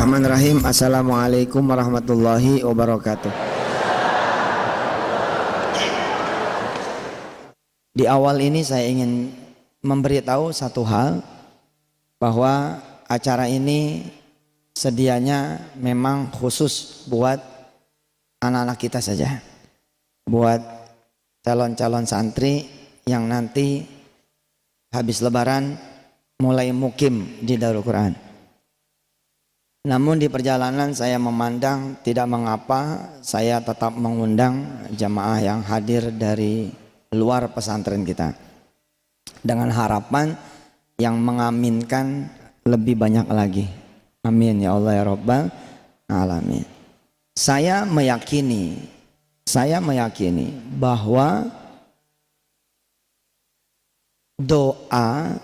Bismillahirrahmanirrahim. Assalamualaikum warahmatullahi wabarakatuh. Di awal ini saya ingin memberitahu satu hal, bahwa acara ini sedianya memang khusus buat anak-anak kita saja, buat calon-calon santri yang nanti habis lebaran mulai mukim di Darul Quran. Namun di perjalanan saya memandang tidak mengapa saya tetap mengundang jamaah yang hadir dari luar pesantren kita, dengan harapan yang mengaminkan lebih banyak lagi. Amin ya Allah ya Rabbal Alamin. Saya meyakini bahwa doa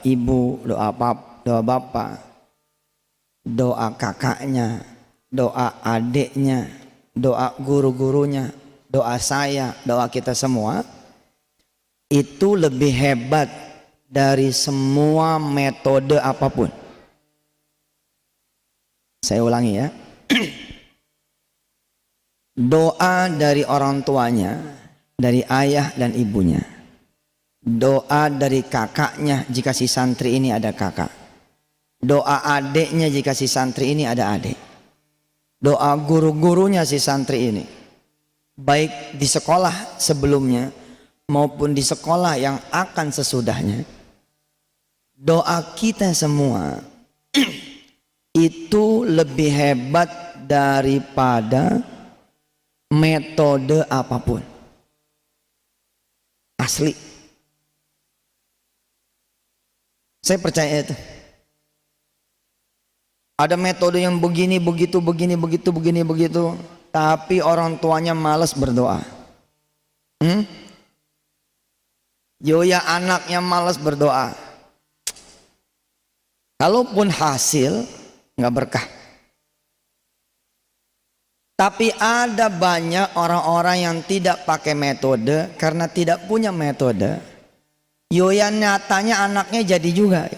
ibu, doa bapak, doa kakaknya, doa adiknya, doa guru-gurunya, doa saya, doa kita semua itu lebih hebat dari semua metode apapun. Saya ulangi ya. Doa dari orang tuanya, dari ayah dan ibunya, doa dari kakaknya jika si santri ini ada kakak, doa adiknya jika si santri ini ada adik, doa guru-gurunya si santri ini, baik di sekolah sebelumnya maupun di sekolah yang akan sesudahnya, doa kita semua itu lebih hebat daripada metode apapun. Asli, saya percaya itu. Ada metode yang begini, begitu, tapi orang tuanya malas berdoa. Yoya anaknya malas berdoa. Kalaupun hasil nggak berkah. Tapi ada banyak orang-orang yang tidak pakai metode karena tidak punya metode. Yoya nyatanya anaknya jadi juga.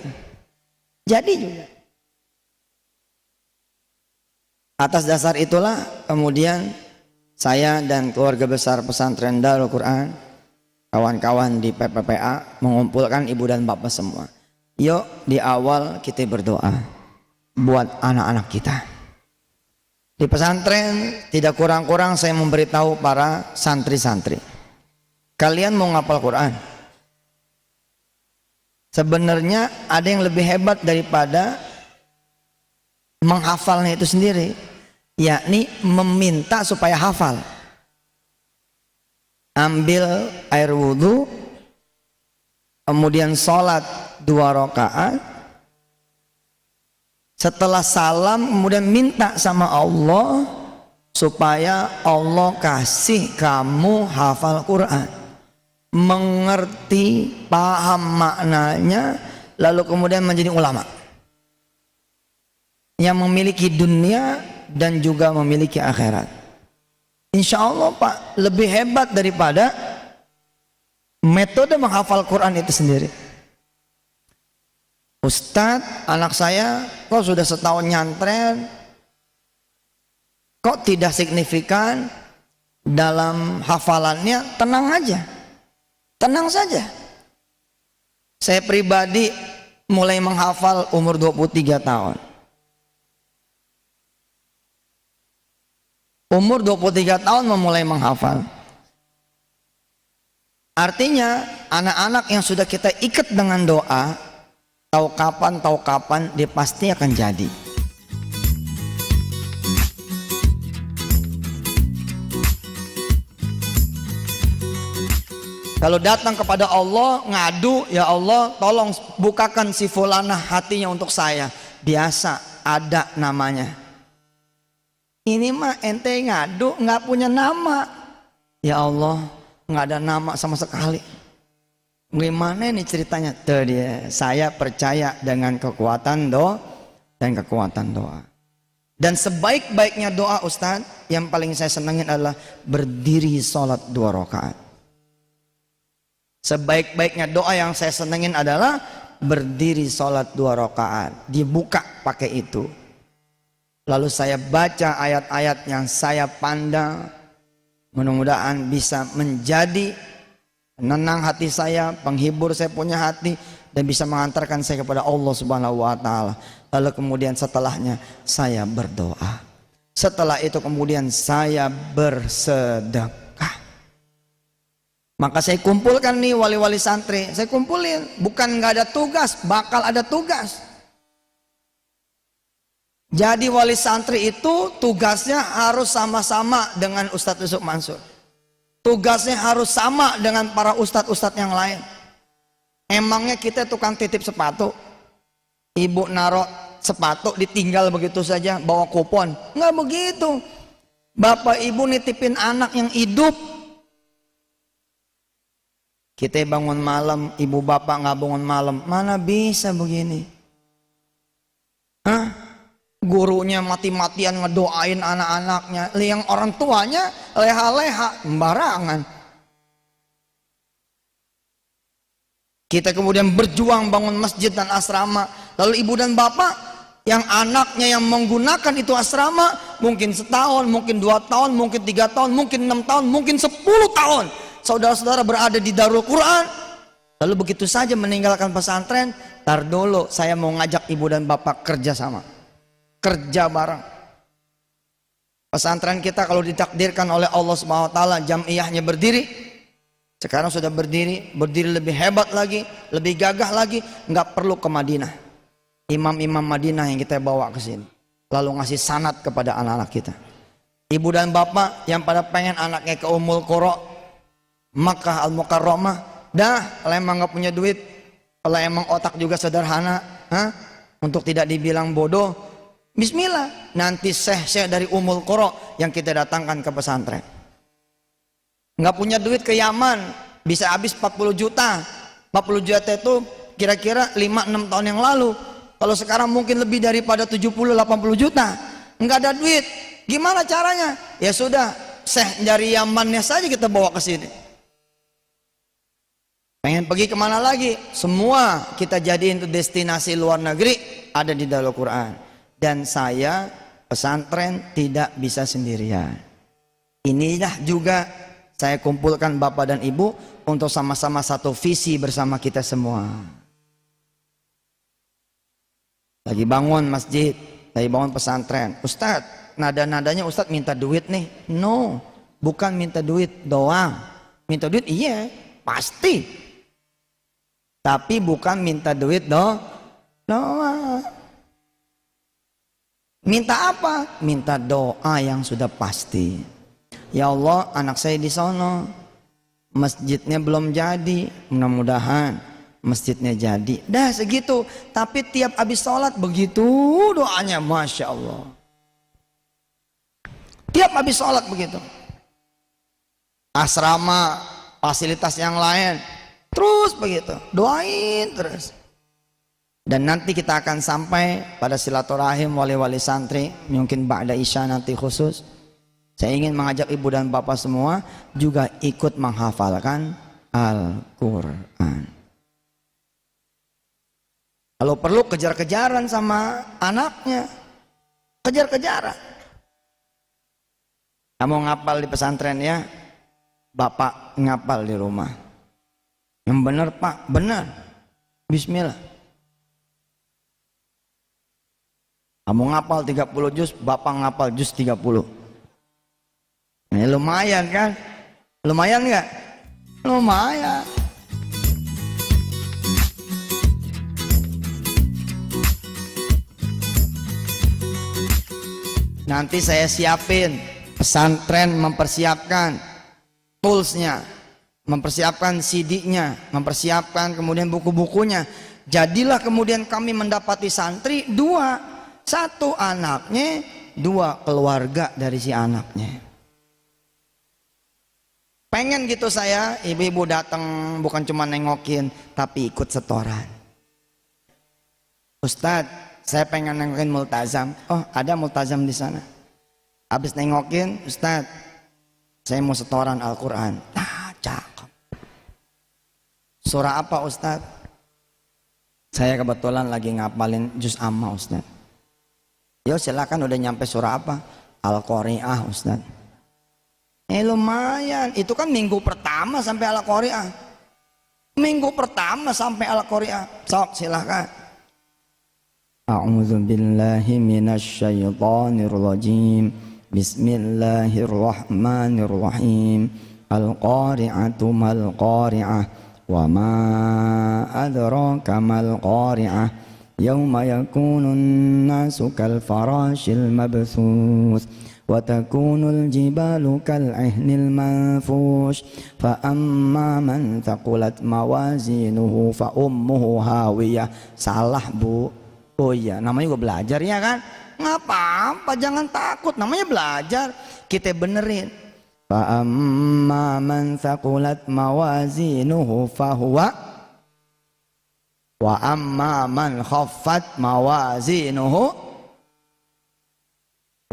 Atas dasar itulah kemudian saya dan keluarga besar pesantren Darul Quran, kawan-kawan di PPPA mengumpulkan ibu dan bapak semua. Yuk di awal kita berdoa buat anak-anak kita. Di pesantren tidak kurang-kurang saya memberitahu para santri-santri, kalian mau ngapal Quran, sebenarnya ada yang lebih hebat daripada menghafalnya itu sendiri, yakni meminta supaya hafal. Ambil air wudhu, kemudian sholat 2 rakaat, setelah salam kemudian minta sama Allah supaya Allah kasih kamu hafal Quran, mengerti, paham maknanya, lalu kemudian menjadi ulama yang memiliki dunia dan juga memiliki akhirat. Insya Allah Pak, lebih hebat daripada metode menghafal Quran itu sendiri. Ustadz, anak saya kok sudah setahun nyantren, kok tidak signifikan dalam hafalannya? Tenang aja, tenang saja. Saya pribadi mulai menghafal umur 23 tahun. Umur 23 tahun memulai menghafal. Artinya anak-anak yang sudah kita ikat dengan doa, tahu kapan dia pasti akan jadi. Kalau datang kepada Allah ngadu, ya Allah tolong bukakan si fulanah hatinya untuk saya, biasa ada namanya. Ini mah ente ngadu nggak punya nama, ya Allah nggak ada nama sama sekali. Gimana ini ceritanya? Tuh dia, saya percaya dengan kekuatan doa dan kekuatan doa. Dan sebaik-baiknya doa Ustaz, yang paling saya senangin adalah berdiri sholat 2 rakaat. Sebaik-baiknya doa yang saya senangin adalah berdiri sholat 2 rakaat, dibuka pakai itu. Lalu saya baca ayat-ayat yang saya pandang, mudah-mudahan bisa menjadi penenang hati saya, penghibur saya punya hati, dan bisa mengantarkan saya kepada Allah Subhanahu wa taala. Lalu kemudian setelahnya saya berdoa. Setelah itu kemudian saya bersedekah. Maka saya kumpulkan nih wali-wali santri, saya kumpulin, bukan nggak ada tugas, bakal ada tugas. Jadi wali santri itu tugasnya harus sama-sama dengan Ustadz Yusuf Mansur. Tugasnya harus sama dengan para ustadz-ustadz yang lain. Emangnya kita tukang titip sepatu, ibu naruh sepatu ditinggal begitu saja bawa kupon? Nggak begitu. Bapak ibu nitipin anak yang hidup. Kita bangun malam, ibu bapak nggak bangun malam, mana bisa begini? Hah? Gurunya mati-matian ngedoain anak-anaknya, yang orang tuanya leha-leha, sembarangan. Kita kemudian berjuang bangun masjid dan asrama, lalu ibu dan bapak yang anaknya yang menggunakan itu asrama mungkin setahun, mungkin 2 tahun, mungkin 3 tahun, mungkin 6 tahun, mungkin 10 tahun. Saudara-saudara berada di Darul Quran, lalu begitu saja meninggalkan pesantren. Tar dulu, saya mau ngajak ibu dan bapak kerja sama, kerja bareng. Pesantren kita kalau ditakdirkan oleh Allah Subhanahu wa taala jamiahnya berdiri, sekarang sudah berdiri lebih hebat lagi, lebih gagah lagi, nggak perlu ke Madinah. Imam-imam Madinah yang kita bawa ke sini, lalu ngasih sanad kepada anak-anak kita. Ibu dan bapak yang pada pengen anaknya ke Ummul Qura, Makkah Al-Mukarramah, dah kalau emang nggak punya duit, kalau emang otak juga sederhana, untuk tidak dibilang bodoh, bismillah, nanti syekh dari Ummul Qura yang kita datangkan ke pesantren. Nggak punya duit ke Yaman, bisa habis 40 juta. 40 juta itu kira-kira 5-6 tahun yang lalu. Kalau sekarang mungkin lebih daripada 70-80 juta. Nggak ada duit, gimana caranya? Ya sudah, syekh dari Yamannya saja kita bawa ke sini. Pengen pergi kemana lagi? Semua kita jadiin itu destinasi luar negeri, ada di Darul Quran. Dan saya pesantren tidak bisa sendirian. Inilah juga saya kumpulkan bapak dan ibu untuk sama-sama satu visi bersama kita semua. Lagi bangun masjid, lagi bangun pesantren. Ustadz, nada-nadanya Ustadz minta duit nih. No, bukan minta duit doang. Minta duit iya, pasti. Tapi bukan minta duit doang. Minta apa? Minta doa yang sudah pasti. Ya Allah, anak saya di sono, masjidnya belum jadi, mudah-mudahan masjidnya jadi. Dah segitu. Tapi tiap habis sholat begitu doanya, masya Allah. Tiap habis sholat begitu. Asrama, fasilitas yang lain, terus begitu, doain terus. Dan nanti kita akan sampai pada silaturahim wali-wali santri, mungkin ba'da isya nanti khusus. Saya ingin mengajak ibu dan bapak semua juga ikut menghafalkan Al-Quran. Kalau perlu kejar-kejaran sama anaknya, kejar-kejaran. Kamu ngapal di pesantren ya, bapak ngapal di rumah. Yang benar pak, benar. Bismillah. Kamu ngapal 30 juz, bapak ngapal juz 30. Ini lumayan kan? Lumayan nggak? Lumayan. Nanti saya siapin, pesantren mempersiapkan toolsnya, mempersiapkan CD-nya, mempersiapkan kemudian buku-bukunya. Jadilah kemudian kami mendapati santri 2. 1 anaknya, 2 keluarga dari si anaknya. Pengen gitu saya, ibu-ibu datang bukan cuma nengokin, tapi ikut setoran. Ustadz, saya pengen nengokin multazam. Oh, ada multazam di sana. Habis nengokin, Ustadz, saya mau setoran Al-Quran. Cakep. Surah apa Ustadz? Saya kebetulan lagi ngapalin juz amma Ustaz. Yo silakan, udah nyampe surah apa? Al-Qari'ah Ustaz. Lumayan, itu kan minggu pertama sampai Al-Qari'ah. Minggu pertama sampai Al-Qari'ah. Sok silakan. A'udzu billahi minasy syaithanir rajim. Bismillahirrahmanirrahim. Al-Qari'atu mal qari'ah. Wa ma adraka mal qari'ah. Yauma yakunun nasu kal farashil mabthus. Wa takunul jibalu kal ihnil manfush. Fa amma man thaqulat mawazinuhu fa ummuhu hawiyah. Salah Bu. Oh iya, namanya juga belajar ya kan? Ngapa-apa, jangan takut, namanya belajar. Kita benerin. Fa amma man thaqulat mawazinuhu fahuwa wa amma man khaffat mawazinuhu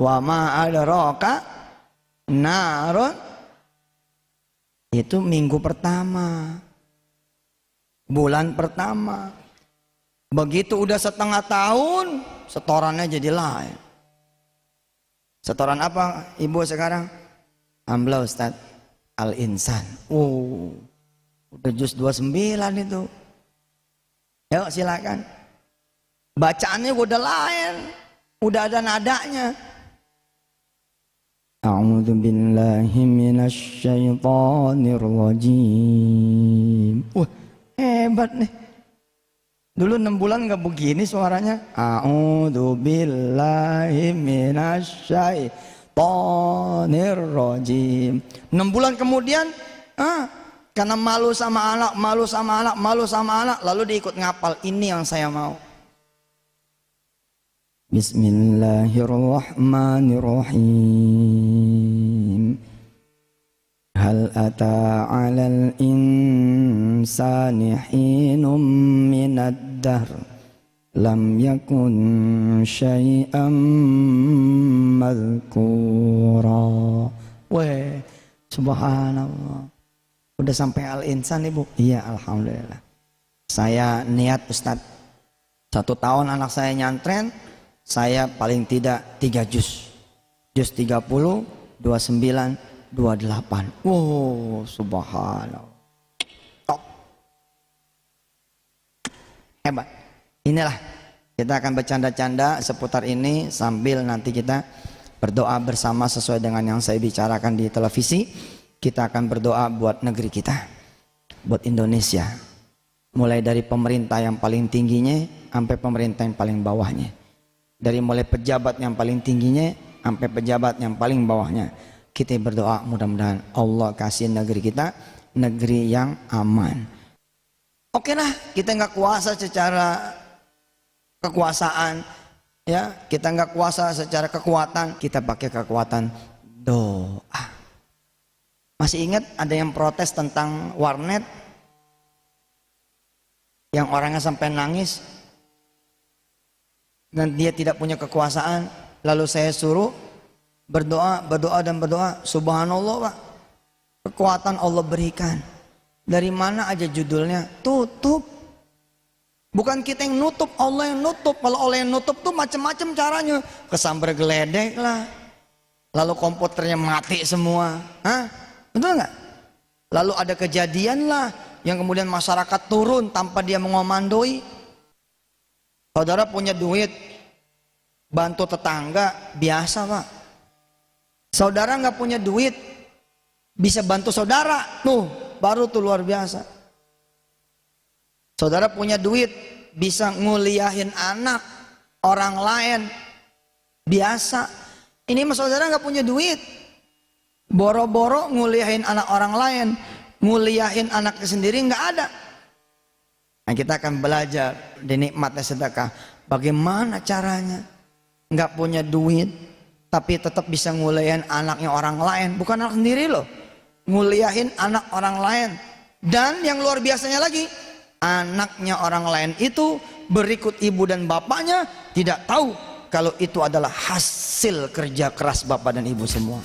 wa ma adraka narun. Itu minggu pertama, bulan pertama. Begitu udah setengah tahun, setorannya jadi lain. Setoran apa Ibu sekarang? Alhamdulillah Ustaz, Al-Insan. Oh, udah juz 29 itu. Yuk silakan. Bacaannya udah lain, udah ada nadanya. A'udzu billahi minasy syaithanir rajim. Wah, hebat nih. Dulu 6 bulan nggak begini suaranya. A'udzu billahi minasy syaithanir rajim. 6 bulan kemudian, karena malu sama anak, lalu dia ikut ngapal. Ini yang saya mau. Bismillahirrahmanirrahim. Hal ata 'alal insani hinum minad dahr lam yakun syai'am madhkura. Weh, subhanallah. Udah sampai Al-Insan Ibu? Iya, alhamdulillah. Saya niat Ustadz, 1 tahun anak saya nyantren, saya paling tidak 3 juz. Juz 30, 29, 28. Wow, subhanallah. Top. Hebat. Inilah, kita akan bercanda-canda seputar ini sambil nanti kita berdoa bersama sesuai dengan yang saya bicarakan di televisi. Kita akan berdoa buat negeri kita, buat Indonesia. Mulai dari pemerintah yang paling tingginya sampai pemerintah yang paling bawahnya. Dari mulai pejabat yang paling tingginya sampai pejabat yang paling bawahnya. Kita berdoa mudah-mudahan Allah kasih negeri kita negeri yang aman. Oke lah, kita nggak kuasa secara kekuasaan, ya kita nggak kuasa secara kekuatan, kita pakai kekuatan doa. Masih ingat ada yang protes tentang warnet yang orangnya sampai nangis dan dia tidak punya kekuasaan, lalu saya suruh berdoa dan berdoa. Subhanallah Pak, kekuatan Allah berikan. Dari mana aja judulnya? Tutup. Bukan kita yang nutup, Allah yang nutup. Kalau Allah yang nutup tuh macam-macam caranya. Kesambar geledek lah, lalu komputernya mati semua. Betul nggak? Lalu ada kejadian lah yang kemudian masyarakat turun tanpa dia mengomandoi. Saudara punya duit, bantu tetangga, biasa Pak. Saudara nggak punya duit, bisa bantu saudara, tuh baru tuh luar biasa. Saudara punya duit, bisa nguliahin anak orang lain, biasa. Ini mah saudara nggak punya duit, boro-boro nguliahin anak orang lain, nguliahin anaknya sendiri nggak ada. Nah, kita akan belajar di nikmatnya sedekah. Bagaimana caranya? Nggak punya duit, tapi tetap bisa nguliahin anaknya orang lain, bukan anak sendiri loh, nguliahin anak orang lain. Dan yang luar biasanya lagi, anaknya orang lain itu berikut ibu dan bapaknya tidak tahu kalau itu adalah hasil kerja keras bapak dan ibu semua.